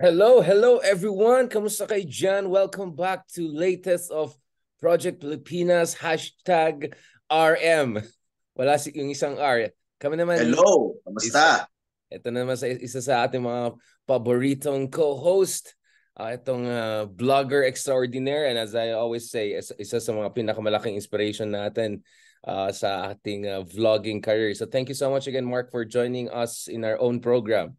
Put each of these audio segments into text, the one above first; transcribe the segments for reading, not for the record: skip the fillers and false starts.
Hello everyone. Kamusta kayo dyan? Welcome back to latest of Project Pilipinas #RM. Wala yung isang R. Kami naman Hello, isa, kamusta? ito naman isa sa ating mga paboritong co-host. Itong vlogger extraordinaire, and as I always say, isa sa mga pinakamalaking inspiration natin sa ating vlogging career. So thank you so much again, Mark, for joining us in our own program.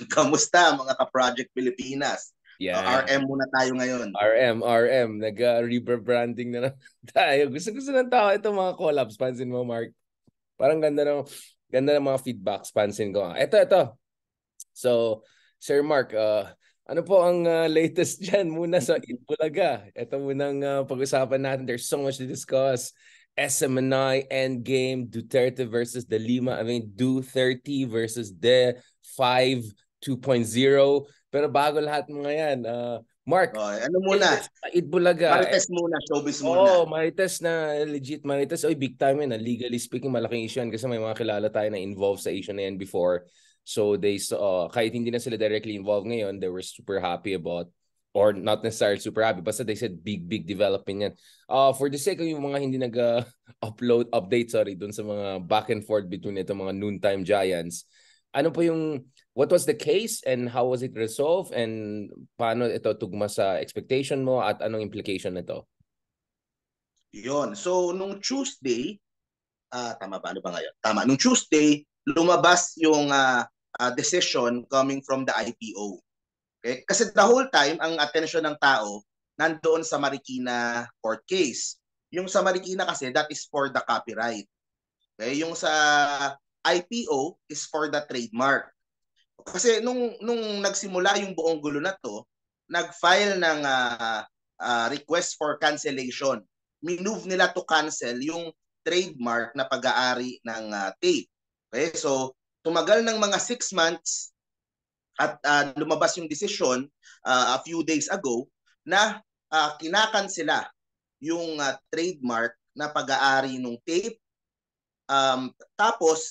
Kamusta mga ka-Project Pilipinas? Yeah. RM muna tayo ngayon. RM. Nag-rebranding na lang tayo. Gusto ng tao itong mga collabs. Pansin mo, Mark? Parang ganda ng mga feedbacks. Pansin ko. Ito. So, Sir Mark, ano po ang latest dyan muna sa Itbulaga? Ito munang pag-usapan natin. There's so much to discuss. SMNI, Endgame, Duterte versus De Lima. Duterte versus De 5 2.0. Pero bago lahat mga yan, Mark, Ano muna? Itbulaga. Marites muna, showbiz muna. Oo, Marites na legit Marites. Oy, big time yan. Legally speaking, malaking issue yan kasi may mga kilala tayo na involved sa issue na yan before. So they saw, kahit hindi na sila directly involved ngayon, they were super happy about, or not necessarily super happy, basta they said big development yan. For the sake of yung mga hindi update, dun sa mga back and forth between itong mga noontime giants, what was the case and how was it resolved and paano ito tugma sa expectation mo at anong implication nito? Yon. So, nung Tuesday, tama ba? Ano ba ngayon? Tama. Nung Tuesday, lumabas yung decision coming from the IPO. Okay? Kasi the whole time, ang attention ng tao nandoon sa Marikina court case. Yung sa Marikina kasi, that is for the copyright. Okay? Yung sa IPO is for the trademark. Kasi nung nagsimula yung buong gulo na to, nag-file ng request for cancellation. Minove nila to cancel yung trademark na pag-aari ng tape. Okay? So, tumagal ng mga 6 months at lumabas yung desisyon a few days ago na kinakansela yung trademark na pag-aari ng tape. Tapos,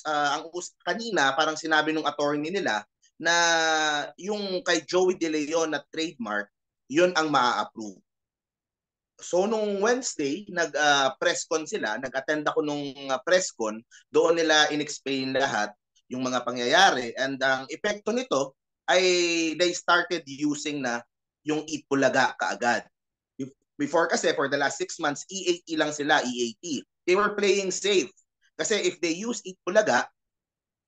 kanina, parang sinabi ng attorney nila, na yung kay Joey De Leon na trademark, yun ang maa-approve. So nung Wednesday, nag-press con sila, nag-attend ako nung press con, doon nila in-explain lahat yung mga pangyayari. And ang epekto nito ay they started using na yung Itbulaga kaagad. Before kasi, for the last 6 months, EAT lang sila, EAT. They were playing safe. Kasi if they use Itbulaga,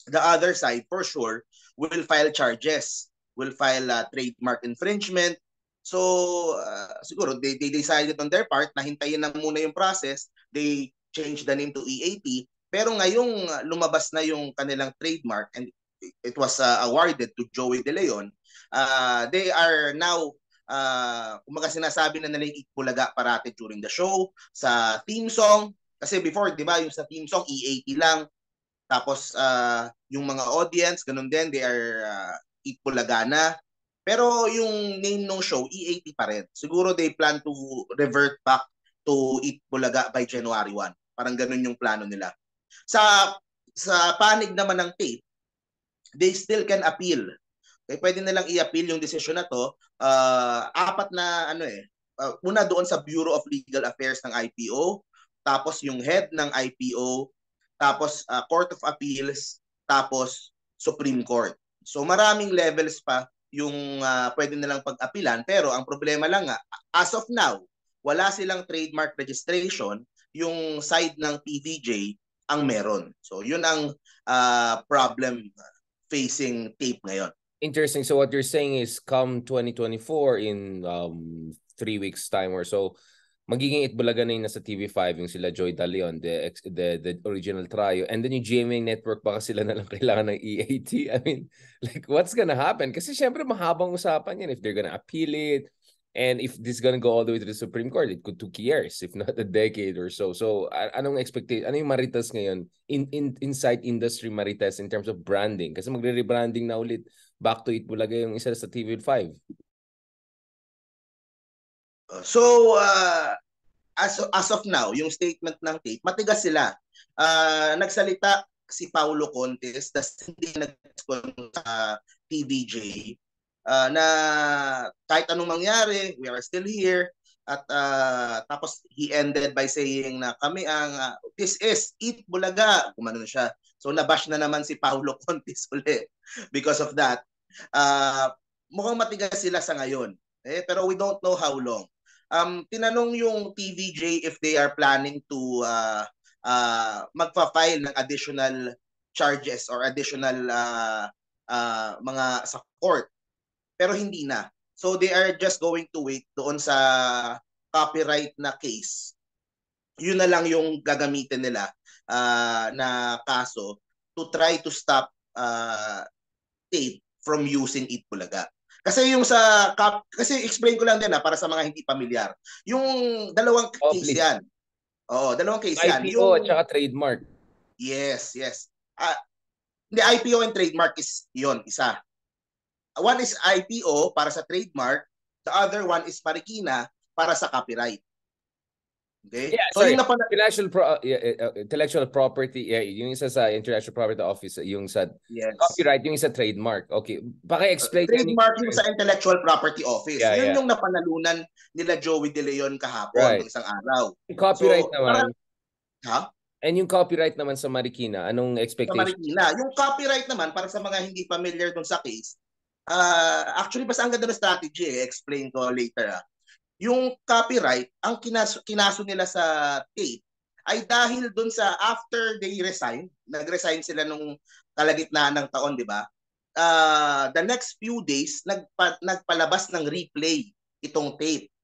the other side, for sure, will file charges, will file trademark infringement. So, siguro, they decided on their part na hintayin na muna yung process. They changed the name to EAT. Pero ngayong lumabas na yung kanilang trademark and it was awarded to Joey De Leon, they are now, kumaga sinasabi na nila yung Itbulaga parati during the show, sa theme song. Kasi before, di ba, yung sa theme song, EAT lang. Tapos yung mga audience, ganun din, they are Itbulagana. Pero yung name ng show, EAT pa rin. Siguro they plan to revert back to Itbulaga by January 1. Parang ganun yung plano nila. Sa panig naman ng tape, they still can appeal. Okay, pwede nilang i-appeal yung decision na to. Apat na una doon sa Bureau of Legal Affairs ng IPO, tapos yung head ng IPO, tapos Court of Appeals, tapos Supreme Court. So maraming levels pa yung pwede nilang pag-apilan, pero ang problema lang nga, as of now, wala silang trademark registration, yung side ng TVJ ang meron. So yun ang problem facing tape ngayon. Interesting. So what you're saying is come 2024 in 3 weeks time or so, magiging Itbulaga na yung nasa TV5, yung sila Joy De Leon, the original trio. And then yung GMA Network, baka sila na lang kailangan ng EAT. I mean, like, what's gonna happen? Kasi syempre, mahabang usapan yan if they're gonna appeal it. And if this is gonna go all the way to the Supreme Court, it could take years, if not a decade or so. So, anong expectation? Ano yung Marites ngayon? Inside industry Marites in terms of branding? Kasi magre-rebranding na ulit back to Itbulaga yung isa sa TV5. So, as of now, yung statement ng tape, matigas sila. Nagsalita si Paulo Contes, tas hindi nag sa TVJ, na kahit anong mangyari, we are still here. At tapos he ended by saying na kami ang this is Eat Bulaga. Kumano na siya. So nabash na naman si Paulo Contis uli because of that. Mukhang matigas sila sa ngayon. Pero we don't know how long. Tinanong yung TVJ if they are planning to magpa-file ng additional charges or additional mga sa court. Pero hindi na. So they are just going to wait doon sa copyright na case. Yun na lang yung gagamitin nila na kaso to try to stop tape from using Eat Bulaga. Kasi yung sa kasi explain ko lang din para sa mga hindi pamilyar. Yung dalawang case please. yan. Oo, dalawang case yan. IPO at saka trademark. Yes. The IPO and trademark is yon isa. One is IPO para sa trademark, the other one is Marikina para sa copyright. Okay? Yeah, so sorry. yung intellectual property, yung isa sa Intellectual Property Office, yung sa copyright, yung isa trademark. Okay, paki-explain. Trademark yung sa Intellectual Property Office. Yun yung napanalunan nila Joey De Leon kahapon ng isang araw. Yung copyright naman. And yung copyright naman sa Marikina, anong expectation? Sa Marikina. Yung copyright naman, para sa mga hindi familiar dun sa case, actually, basta ang ganda ng strategy, explain ko later. Yung copyright, ang kinaso nila sa tape ay dahil dun sa after they resign, nag-resign sila nung kalagitnaan ng taon, di ba? The next few days, nagpalabas ng replay itong tape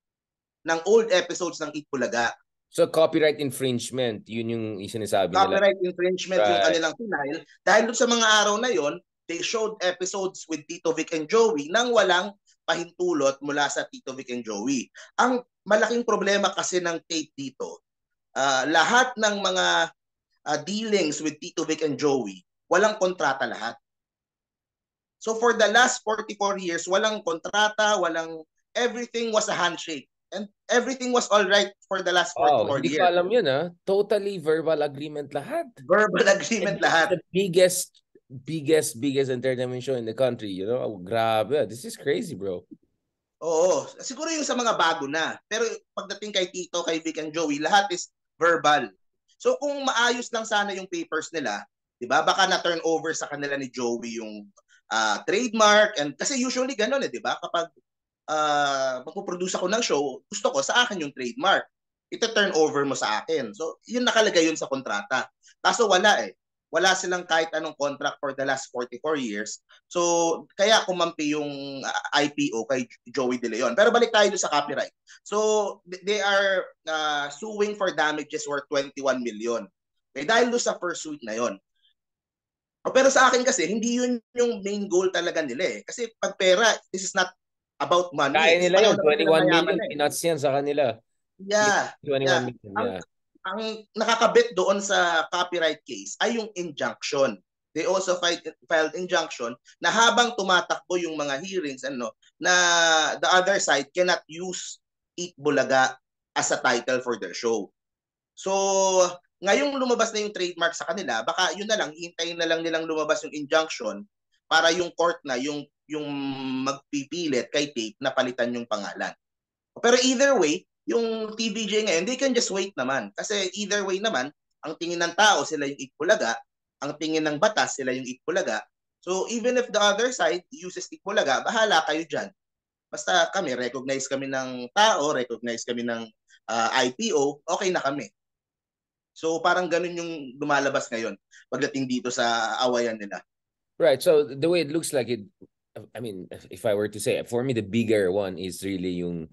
ng old episodes ng Eat Bulaga. So copyright infringement, yun yung sinasabi nila. Copyright infringement yung kanilang final. Dahil dun sa mga araw na yon, they showed episodes with Tito Vic and Joey nang walang pahintulot mula sa Tito Vic and Joey. Ang malaking problema kasi ng tape dito, lahat ng mga dealings with Tito Vic and Joey, walang kontrata lahat. So for the last 44 years, walang kontrata, everything was a handshake. And everything was all right for the last 44 years. Hindi ko alam yun Totally verbal agreement lahat. Verbal agreement lahat. The biggest entertainment show in the country, grabe. This is crazy, bro. Oo, siguro yung sa mga bago na. Pero pagdating kay Tito, kay Vic and Joey, lahat is verbal. So kung maayos lang sana yung papers nila, 'di ba? Baka na turn over sa kanila ni Joey yung trademark, and kasi usually ganoon 'di ba? Kapag magpo-produce ako ng show, gusto ko sa akin yung trademark. Ito turn over mo sa akin. So, yun nakalagay yun sa kontrata. Kaso wala Wala silang kahit anong contract for the last 44 years. So, kaya kumampi yung IPO kay Joey De Leon. Pero balik tayo sa copyright. So, they are suing for damages worth 21 million. Okay, dahil doon sa first suit na yon. Pero sa akin kasi, hindi yun yung main goal talaga nila Kasi pag pera, this is not about money. Kaya nila yun, 21 million peanuts yan sa kanila. Yeah. 21 million, Ang nakakabit doon sa copyright case ay yung injunction. They also filed injunction na habang tumatakbo yung mga hearings, na the other side cannot use Eat Bulaga as a title for their show. So, ngayong lumabas na yung trademark sa kanila, baka yun na lang, hintayin na lang nilang lumabas yung injunction para yung court na, yung magpipilit kay tape na palitan yung pangalan. Pero either way, yung TVJ ngayon, they can just wait naman. Kasi either way naman, ang tingin ng tao, sila yung Eat Bulaga. Ang tingin ng batas, sila yung Eat Bulaga. So even if the other side uses Eat Bulaga, bahala kayo dyan. Basta kami, recognize kami ng tao, recognize kami ng IPO, okay na kami. So parang ganun yung lumalabas ngayon pagdating dito sa awayan nila. Right. So the way it looks like it, I mean, if I were to say, for me, the bigger one is really yung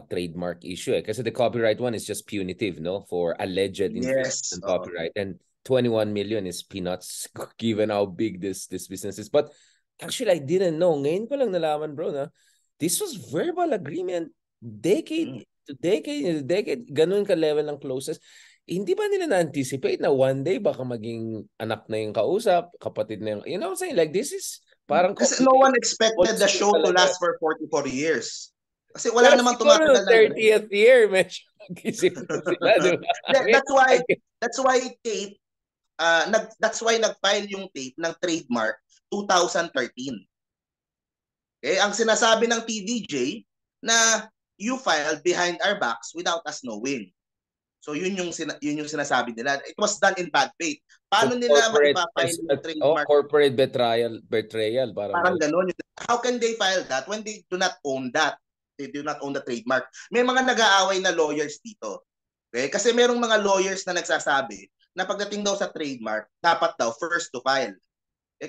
trademark issue. Kasi the copyright one is just punitive, for alleged infringement and copyright. And 21 million is peanuts given how big this business is. But actually, I didn't know. Ngayon ko lang nalaman, bro, na this was verbal agreement. Decade to decade, ganun ka level ng closest. Hindi ba nila na-anticipate na one day baka maging anak na yung kausap, kapatid na yung, you know what I'm saying? Like, this is parang... Kasi no one expected the show to last for 44 years. Kasi wala namang tumatagal na 30th year, medyo nag-isip sila, diba? That's why tape, that's why nag-file yung tape ng trademark 2013. Okay? Ang sinasabi ng TVJ na you filed behind our backs without us knowing. So yun yung sinasabi nila. It was done in bad faith. Paano So nila maipafile yung trademark? corporate betrayal Parang gano'n. How can they file that when they do not own that? They do not own the trademark. May mga nag-aaway na lawyers dito. Okay? Kasi merong mga lawyers na nagsasabi na pagdating daw sa trademark, dapat daw first to file.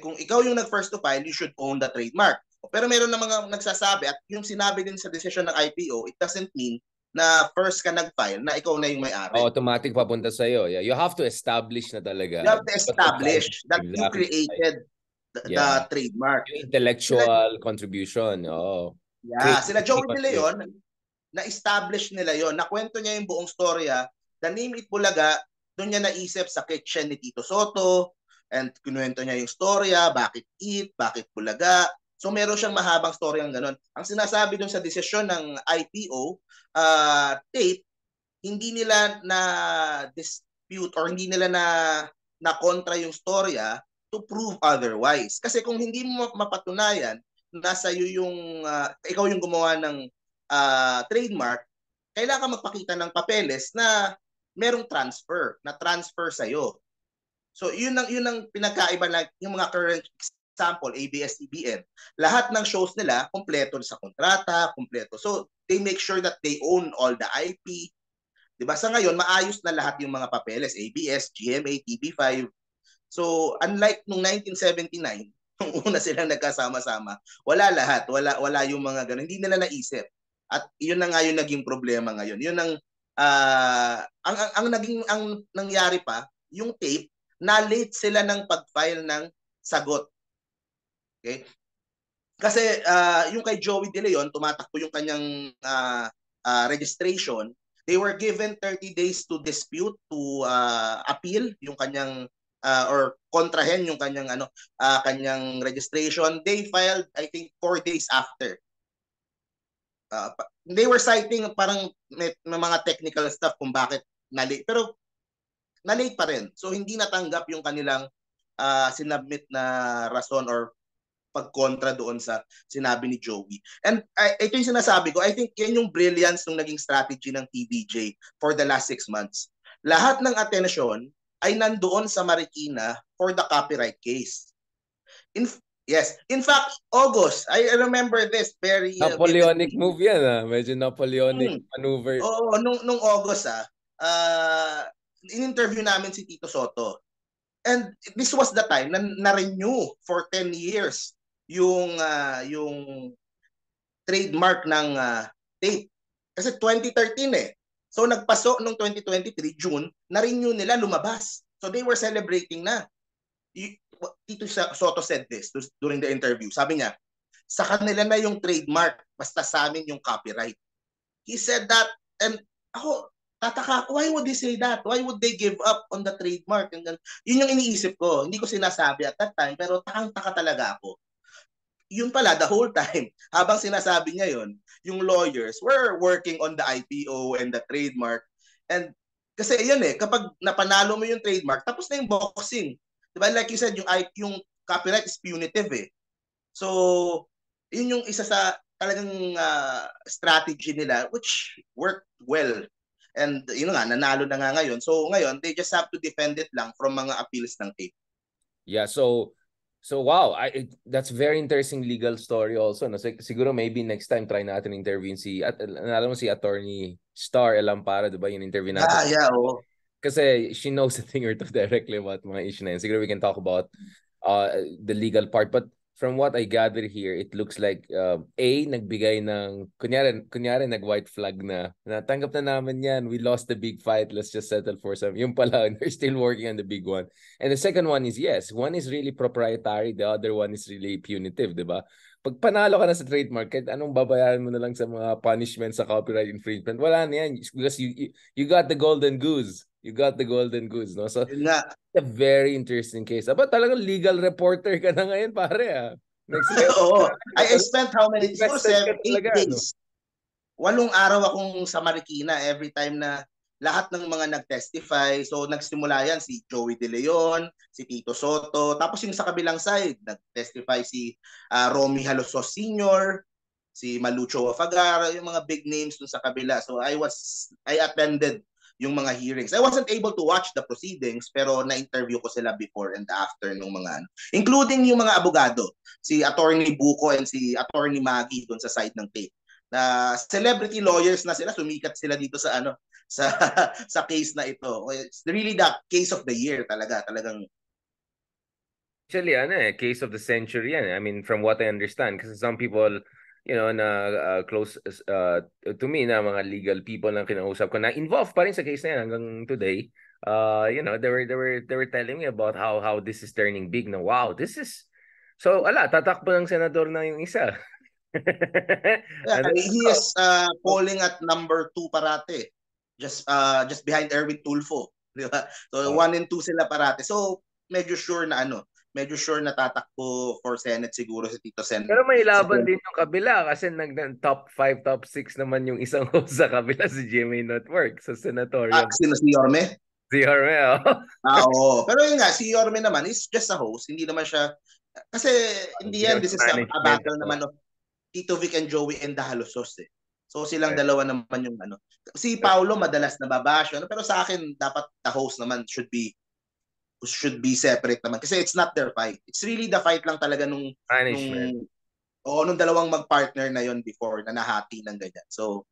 Kung ikaw yung nag-first to file, you should own the trademark. Pero meron na mga nagsasabi at yung sinabi din sa decision ng IPO, it doesn't mean na first ka nag-file na ikaw na yung may-ari. Automatic papunta sa iyo. Yeah, you have to establish na talaga. You have to establish that you created the trademark. Yung intellectual contribution. Yeah, sila Joey De Leon, na-establish nila yon. Nakwento niya yung buong storya. The Name It Bulaga, doon niya naisip sa kitchen ni Tito Soto, and kinuwento niya yung storya, bakit It, bakit Bulaga. So meron siyang mahabang story ang ganun. Ang sinasabi dun sa desisyon ng IPO, tape, hindi nila na dispute or hindi nila na kontra yung storya to prove otherwise. Kasi kung hindi mo mapatunayan, nasa iyo yung, ikaw yung gumawa ng trademark, kailangan magpakita ng papeles na merong transfer sa'yo. So yun ang pinagkaiba na yung mga current example, ABS-CBN, lahat ng shows nila kompleto sa kontrata, kompleto. So they make sure that they own all the IP. Diba? Sa ngayon, maayos na lahat yung mga papeles, ABS, GMA, TV5. So unlike nung 1979, nung una silang nagkasama-sama, wala lahat, wala yung mga ganun. Hindi nila naisip. At yun na nga yung naging problema ngayon. Yun ang nangyari pa, yung tape, na late sila ng pag-file ng sagot. Okay? Kasi yung kay Joey De Leon, tumatakbo yung kanyang registration. They were given 30 days to dispute, to appeal yung kanyang or kontrahen yung kanyang kanyang registration. They filed, I think, 4 days after. They were citing parang may mga technical stuff kung bakit na-late. Pero na-late pa rin. So hindi natanggap yung kanilang sinubmit na rason or pagkontra doon sa sinabi ni Joey. And ito yung sinasabi ko, I think yan yung brilliance ng naging strategy ng TVJ for the last 6 months. Lahat ng atensyon ay nandoon sa Marikina for the copyright case. Yes. In fact, August, I remember this very Napoleonic move yan. Medyo Napoleonic maneuver. Oo, nung August in-interview namin si Tito Soto. And this was the time na na-renew for 10 years yung trademark ng tape. Kasi 2013 eh. So nagpaso nung 2023 June, na-renew nila, lumabas. So they were celebrating na. Tito Soto said this during the interview. Sabi niya, sa kanila na yung trademark, basta sa amin yung copyright. He said that, and ako, tataka, why would they say that? Why would they give up on the trademark? Yun yung iniisip ko. Hindi ko sinasabi at that time, pero takang-taka talaga ako. Yun pala, the whole time, habang sinasabi niya yun, yung lawyers were working on the IPO and the trademark. And kasi yun kapag napanalo mo yung trademark, tapos na yung boxing. Diba? Like you said, yung copyright is punitive eh. So, yun yung isa sa talagang strategy nila, which worked well. And yun nga, nanalo na nga ngayon. So ngayon, they just have to defend it lang from mga appeals ng tape. Yeah, so wow, that's very interesting legal story also. No? Siguro maybe next time try natin interviewin alam mo si Attorney Star Elampara, diba? Yung interview natin. Yeah, oo. Kasi she knows a thing or two directly about mga issue na yun. Siguro we can talk about the legal part. But from what I gather here, it looks like nagbigay ng, kunyari nag-white flag na tanggap na namin yan. We lost the big fight. Let's just settle for some. Yung pala, they're still working on the big one. And the second one is, yes, one is really proprietary. The other one is really punitive, di ba? Pag panalo ka na sa trademark, kahit anong babayaran mo na lang sa mga punishment sa copyright infringement, wala na yan. Because you got the golden goose. You got the golden goose, no? So, it's a very interesting case. Aba, talagang legal reporter ka na ngayon, pare, Oo. I spent how many days? 8 days. No? 8 araw akong sa Marikina every time na lahat ng mga nag-testify. So nagsimula yan si Joey De Leon, si Tito Soto, tapos yung sa kabilang side, nag-testify si Romy Halosos Sr., si Malucho Afagar, yung mga big names dun sa kabila. So I attended yung mga hearings. I wasn't able to watch the proceedings pero na-interview ko sila before and after nung mga including yung mga abogado, si Attorney Buko and si Attorney Maggie doon sa side ng tape. Na celebrity lawyers na sila, sumikat sila dito sa sa sa case na ito. It's really the case of the year talagang. Actually, case of the century yan. I mean, from what I understand, kasi some people, na close to me na mga legal people na kinausap ko na involved pa rin sa case na yan hanggang today. They were telling me about how this is turning big na wow, this is so tatakbo ng senador na yung isa. Yeah, he is polling at number 2 parate. Just behind Erwin Tulfo, di ba? So 1 and 2 sila parate. So medyo sure na tatakbo for Senate siguro si Tito Sen. Pero may laban din yung kabila kasi top 5, top 6 naman yung isang host sa kabila, si GMA Network sa senatorial. Sino si Yorme? Si Yorme, oo. Pero yun nga, si Yorme naman is just a host. Hindi naman siya, kasi in the end, this is a battle naman of Tito Vic and Joey and the Halosos eh. So silang dalawa naman yung Si Paulo madalas nababash, pero sa akin dapat the host naman should be separate naman kasi it's not their fight. It's really the fight lang talaga nung dalawang mag-partner na yon before na nahati ng ganyan. So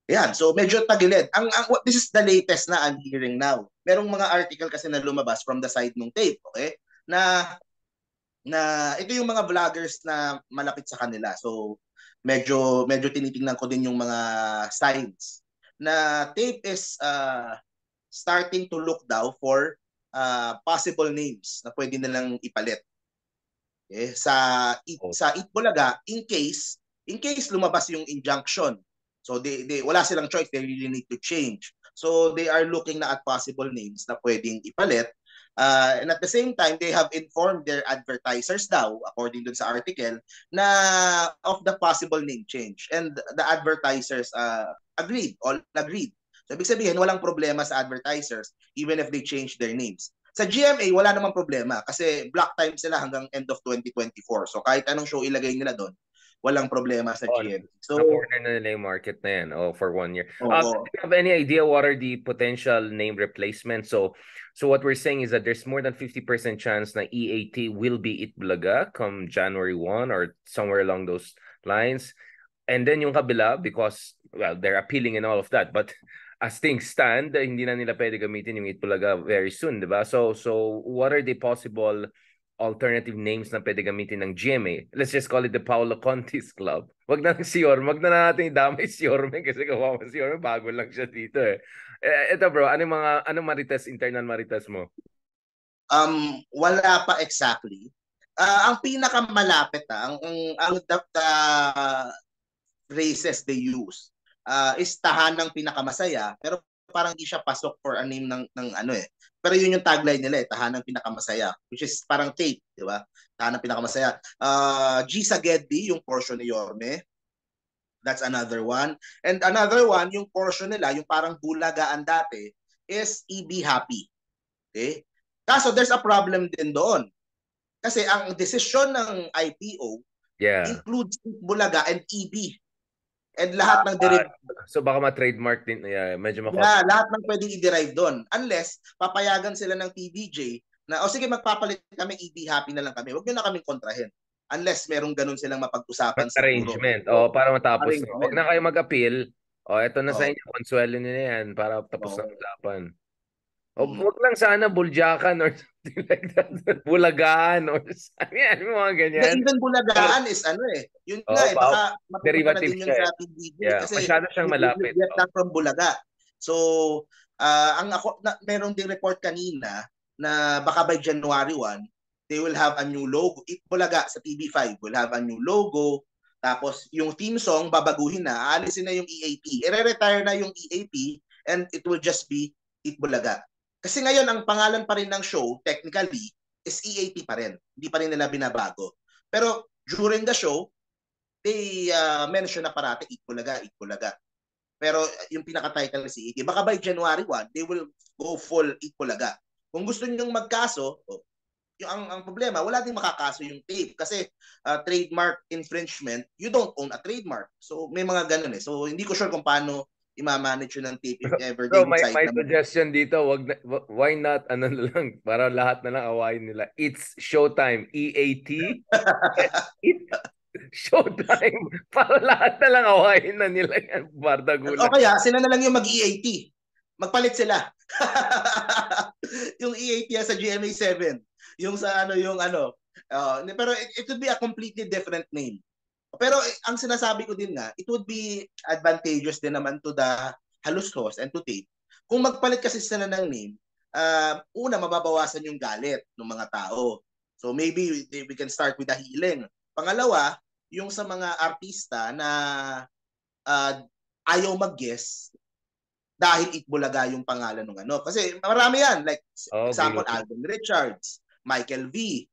yan, so medyo tagilid. This is the latest na I'm hearing now. Merong mga article kasi na lumabas from the side ng tape, okay? Na ito yung mga vloggers na malapit sa kanila. So medyo tinitingnan ko din yung mga signs na tape is starting to look daw for possible names na pwede nilang ipalit. Okay? Sa Itbulaga, in case lumabas yung injunction. So they wala silang choice, they really need to change. So they are looking na at possible names na pwedeng ipalit. And at the same time, they have informed their advertisers daw, according dun sa article, na of the possible name change. And the advertisers all agreed. So ibig sabihin, walang problema sa advertisers even if they change their names. Sa GMA, wala namang problema kasi block time sila hanggang end of 2024. So kahit anong show ilagay nila doon, walang problema sa GMA. So na-corner na nila yung market na yan for 1 year. Do you have any idea what are the potential name replacements? So what we're saying is that there's more than 50% chance na EAT will be Itbulaga come January 1 or somewhere along those lines. And then yung kabila, because, well, they're appealing and all of that, but as things stand, hindi na nila pwede gamitin yung Itbulaga very soon, di ba? So what are the possible alternative names na pwede gamitin ng GMA? Let's just call it the Paolo Contis Club. Wag na si Yorme, wag na natin idamay si Yorme kasi kawawa si Yorme, bago lang siya dito eh. Ito bro, anong marites, internal marites mo? Wala pa exactly. Ang pinakamalapit ang races they use is tahanang pinakamasaya, pero parang hindi siya pasok for a name ng pero yun yung tagline nila tahanang pinakamasaya, which is parang tape, di ba? Tahanang pinakamasaya. G Sagedi yung portion ni Yorme, that's another one. And another one, yung portion nila, yung parang bulagaan dati, is EB Happy. Okay? Kaso there's a problem din doon. Kasi ang desisyon ng IPO includes Bulaga and EB. And lahat ng so baka ma-trademark din, medyo lahat ng pwedeng i-derive doon. Unless papayagan sila ng TVJ na sige magpapalit kami, EB Happy na lang kami. Huwag niyo na kaming kontrahin. Unless merong ganun silang mapag-usapan siguro. Arrangement. Para matapos. Huwag na kayo mag-appeal. Eto na sa inyo, konsuelo niyo na yan para tapos na usapan. Huwag lang sana Buljakan or something like that. Bulagaan or yan, mga ganyan. Even Bulagaan is yun nga baka mapupunta na din yun sa TVJ. Kasi masyado siyang malapit. Get that from Bulaga. So, meron ding report kanina na baka by January 1, they will have a new logo. Bulaga sa TV5 will have a new logo. Tapos, yung theme song, babaguhin na. Aalisin na yung EAP. I-retire na yung EAP and it will just be Itbulaga. Kasi ngayon, ang pangalan pa rin ng show, technically, is EAP pa rin. Hindi pa rin nila binabago. Pero during the show, they mention na parati Itbulaga. Pero yung pinaka-title si ET, baka by January 1, they will go full Itbulaga. Kung gusto niyo magkaso, yung ang problema, wala ding makakaso yung tape kasi trademark infringement, you don't own a trademark. So may mga ganun eh. So hindi ko sure kung paano i-manage yun ng tape if ever they Bro, decide may na suggestion dito, why not ano na lang para lahat na lang awayin nila. It's Showtime, EAT. It Showtime para lahat na lang awayin na nila yan, bardagulan. o kaya sila na lang yung mag-EAT. Magpalit sila. Yung EAT sa GMA7, yung sa ano yung ano. Pero it would be a completely different name. Pero ang sinasabi ko din nga, it would be advantageous din naman to the haluskos and to tape. Kung magpalit kasi sila ng name, una, mababawasan yung galit ng mga tao. So maybe we can start with the healing. Pangalawa, yung sa mga artista na ayaw mag-guess dahil Itbulaga yung pangalan ng ano. Kasi marami yan. Like, example, Alvin Richards, Michael V.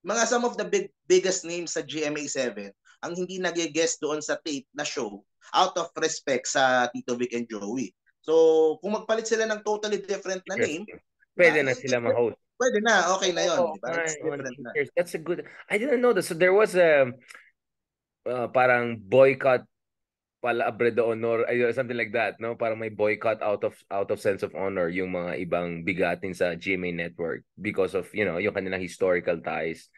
Mga some of the biggest names sa GMA7 ang hindi nag-guest doon sa tape na show out of respect sa Tito Vic and Joey. So, kung magpalit sila ng totally different na name, pwede na sila ma-host. Pwede na, okay na yon, di ba? It's different na. That's a good. I didn't know that. So there was a parang boycott pala Abre de Honor, something like that, no? Parang may boycott out of sense of honor yung mga ibang bigatin sa GMA network because of, you know, yung kanilang historical ties.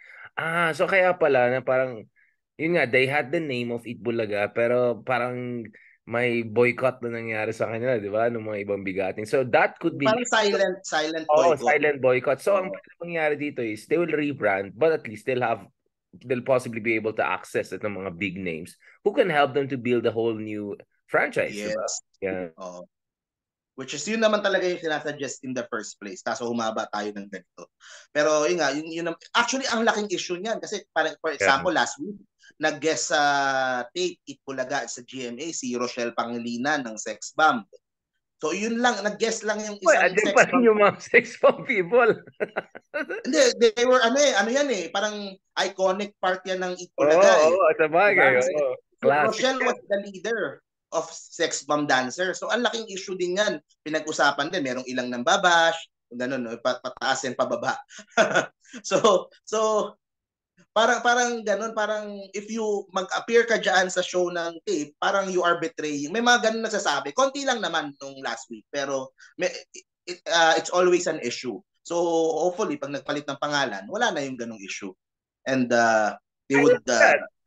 So kaya pala na parang yun nga, they had the name of Itbulaga pero parang may boycott na nangyari sa kanila, di ba? Ng mga ibang bigatin. So that could be parang silent boycott. Silent boycott. So ang mangyari dito is they will rebrand but at least they'll possibly be able to access it ng mga big names who can help them to build a whole new franchise. Yes. Diba? Yeah. Which is yun naman talaga yung sinasuggest in the first place. Kaso humaba tayo ng ganito. Pero yun nga, yun actually ang laking issue niyan kasi for example, last week, nag-guest sa tape Itbulaga sa GMA si Rochelle Pangilinan ng Sex Bomb. So yun lang, nag-guest lang yung isang sex bomb. Yung mga sex bomb people. Hindi, they were ano yan eh, parang iconic part yan ng Itbulaga sabagay. Rochelle was the leader of Sex Bomb Dancer. So ang laking issue din yan. Pinag-usapan din, merong ilang nang babash, ganun, pataas and pababa. so parang ganun, parang if you mag-appear ka dyan sa show ng tape, parang you are betraying. May mga ganun nagsasabi. Konti lang naman nung last week, pero it's always an issue. So hopefully, pag nagpalit ng pangalan, wala na yung ganung issue. And they would...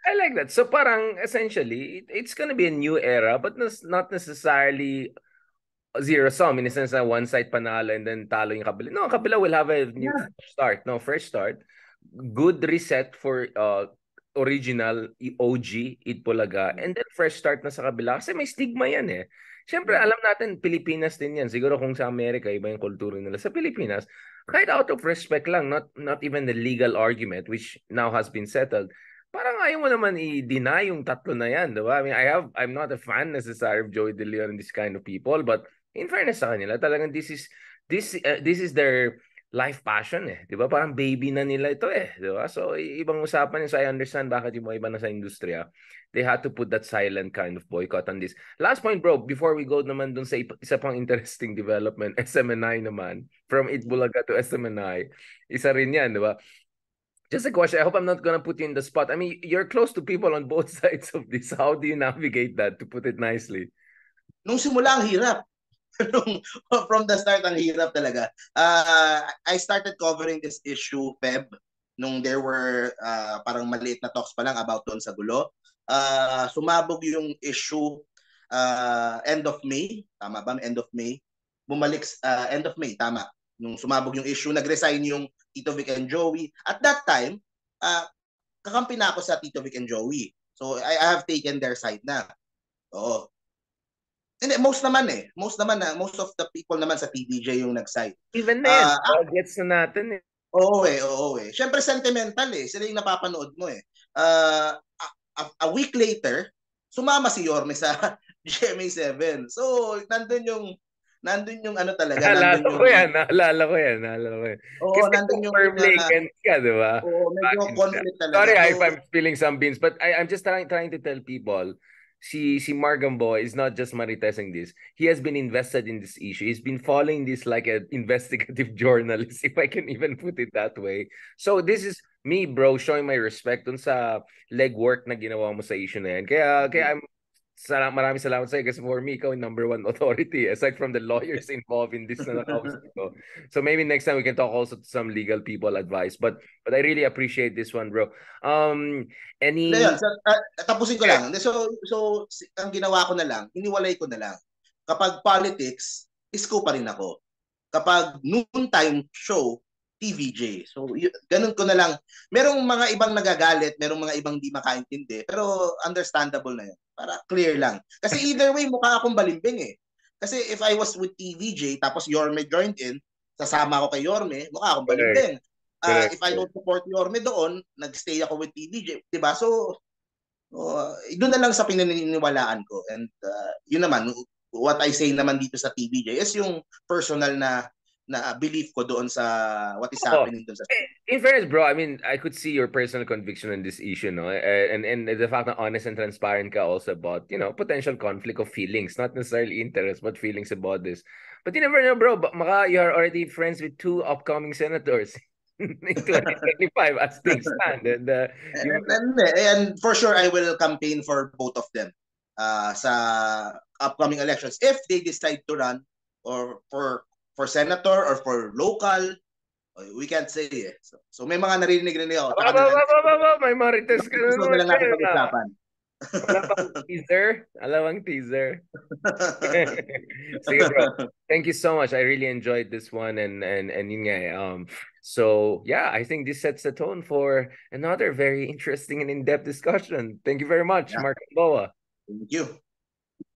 I like that. So parang essentially, it's gonna be a new era, but not necessarily zero sum in a sense na one side panalo and then talo yung kabila. No, kabila will have a new start. No, fresh start. Good reset for original OG Itbulaga and then fresh start na sa kabila. Kasi may stigma yan eh. Siyempre, alam natin, Pilipinas din yan. Siguro kung sa Amerika, iba yung kultura nila. Sa Pilipinas, kahit out of respect lang, not even the legal argument, which now has been settled, parang ayaw mo naman i-deny yung tatlo na yan, diba? I mean, I'm not a fan necessarily of Joey De Leon and this kind of people, but in fairness sa kanila, talagang this is their life passion eh, diba? Parang baby na nila ito eh, diba? So, ibang usapan yun. So, I understand bakit yung mga iba na sa industriya, they had to put that silent kind of boycott on this. Last point, bro, before we go naman dun sa isa pang interesting development, SMNI naman, from Itbulaga to SMNI, isa rin yan, diba? Just a question. I hope I'm not gonna put you in the spot. I mean, you're close to people on both sides of this. How do you navigate that, to put it nicely? Nung simula, ang hirap. From the start, ang hirap talaga. I started covering this issue, Feb, nung there were parang maliit na talks pa lang about doon sa gulo. Sumabog yung issue end of May. Tama ba? End of May. Bumalik, end of May, tama. Nung sumabog yung issue, nag-resign yung Tito Vic and Joey. At that time, kakampi na ako sa Tito Vic and Joey. So, I have taken their side na. Oo. Hindi, most of the people naman sa TVJ yung nag-side. Even then, gets na natin eh. Oo eh. Siyempre sentimental eh. Sila yung napapanood mo eh. A week later, sumama si Yorme sa GMA7. So, nandun yung ano talaga. Naalala ko yan. Oo, kasi nandun yung Lake ka, di ba? Oo, medyo conflict talaga. Sorry if I'm spilling some beans, but I'm just trying to tell people, si Mark Gamboa is not just maritesing this. He has been invested in this issue. He's been following this like an investigative journalist, if I can even put it that way. So this is me, bro, showing my respect dun sa legwork na ginawa mo sa issue na yan. Kaya maraming salamat sa'yo kasi for me, ikaw yung number one authority aside from the lawyers involved in this na nakausap ko. So maybe next time we can talk also to some legal people advice. But I really appreciate this one, bro. Any... Yan, tapusin ko lang. So ang ginawa ko na lang, hiniwalay ko na lang. Kapag politics, isko pa rin ako. Kapag noontime show, TVJ. So, ganun ko na lang. Merong mga ibang nagagalit, merong mga ibang di makaintindi, pero understandable na yun. Para clear lang. Kasi either way, mukha akong balimbing eh. Kasi if I was with TVJ, tapos Yorme joined in, sasama ako kay Yorme, mukha akong balimbing. If I don't support Yorme doon, nagstay ako with TVJ. Diba? So, doon na lang sa pinaniniwalaan ko. And yun naman, what I say naman dito sa TVJ is yung personal na belief ko doon sa what is happening doon sa... In fairness, bro, I mean, I could see your personal conviction on this issue, no? And the fact that honest and transparent ka also about, you know, potential conflict of feelings, not necessarily interest, but feelings about this. But you never know, bro. You are already friends with 2 upcoming senators in 2025 as things stand. And for sure, I will campaign for both of them sa upcoming elections. If they decide to run or for senator or for local, we can't say eh. So may mga narinig ako. May marites ka na. So na lang natin pag-usapan. Alawang teaser. Sige, bro. Thank you so much. I really enjoyed this one and yun nga. So yeah, I think this sets the tone for another very interesting and in-depth discussion. Thank you very much, Mark Gamboa. Thank you.